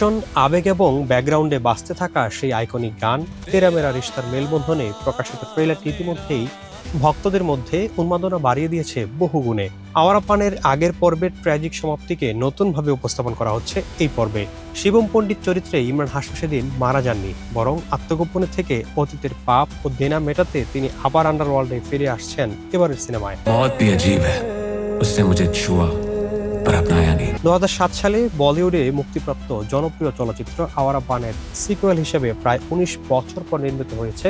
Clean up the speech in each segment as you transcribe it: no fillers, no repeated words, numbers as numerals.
Action, আবেগ এবং ব্যাকগ্রাউন্ডে বাজতে থাকা সেই আইকনিক গান তেরা মেরা রিশতার মেলবন্ধনে প্রকাশিত ট্রেলারটি ইতিমধ্যেই ভক্তদের মধ্যে উন্মাদনা বাড়িয়ে দিয়েছে বহুগুণে। আওয়ারা পানের আগের পর্বের ট্র্যাজিক সমাপ্তিকে নতুনভাবে উপস্থাপন করা হচ্ছে এই পর্বে। শিবম পণ্ডিত চরিত্রে ইমরান হাশমি সেদিন মারা যাননি, বরং আত্মগোপনে থেকে অতীতের পাপ ও দেনা মেটাতে তিনি আবার আন্ডারওয়ার্ল্ডে ফিরে আসছেন এবারের সিনেমায়। 2007 সালে বলিউডে মুক্তিপ্রাপ্ত জনপ্রিয় চলচ্চিত্র আওয়ারা পানের সিকুয়েল হিসেবে প্রায় 19 বছর পর নির্মিত হয়েছে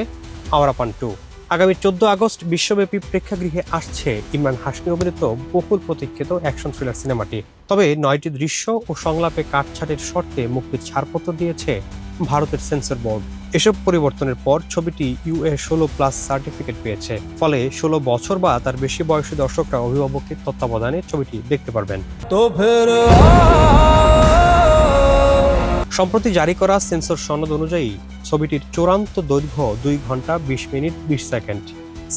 আওয়ারা পান 2। আগামী 14 আগস্ট বিশ্বব্যাপী প্রেক্ষাগৃহে আসছে ইমরান হাশমি অভিনীত বহুল প্রতীক্ষিত অ্যাকশন থ্রিলার সিনেমাটি। তবে 9টি দৃশ্য ও সংলাপে কাটছাটের শর্তে মুক্তির ছাড়পত্র দিয়েছে ভারতের সেন্সর বোর্ড। এসব পরিবর্তনের পর ছবিটি UA 16+ সার্টিফিকেট পেয়েছে, ফলে 16 বছর বা তার বেশি বয়সী দর্শকরা অভিভাবকের তত্ত্বাবধানে ছবিটি দেখতে পারবেন। সম্প্রতি জারি করা সেন্সর সনদ অনুযায়ী ছবিটির চূড়ান্ত দৈর্ঘ্য 2 ঘন্টা 20 মিনিট 20 সেকেন্ড।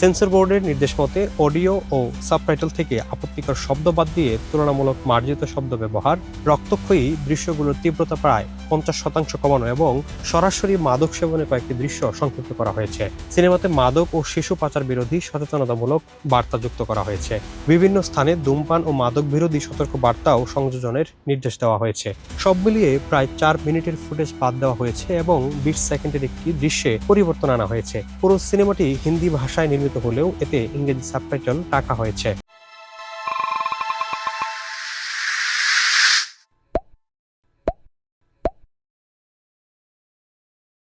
সেন্সর বোর্ডের নির্দেশ মতে অডিও ও সাবটাইটেল থেকে আপত্তিকর শব্দ বাদ দিয়ে তুলনামূলক মার্জিত শব্দ ব্যবহার, রক্তক্ষয়ী দৃশ্যগুলোর তীব্রতা প্রায় 50% কমানো এবং সরাসরি মাদক সেবনের কয়েকটি দৃশ্য সংক্ষিপ্ত করা হয়েছে। সিনেমাতে মাদক ও শিশু পাচার বিরোধী সচেতনতামূলক বার্তা যুক্ত করা হয়েছে। বিভিন্ন স্থানে ধূমপান ও মাদক বিরোধী সতর্ক বার্তাও সংযোজনের নির্দেশ দেওয়া হয়েছে। সব মিলিয়ে প্রায় 4 মিনিটের ফুটেজ বাদ দেওয়া হয়েছে এবং 20 সেকেন্ডের একটি দৃশ্যে পরিবর্তন আনা হয়েছে। পুরো সিনেমাটি হিন্দি ভাষায় নির্মিত হলেও এতে ইংরেজি সাবটাইটেল রাখা হয়েছে।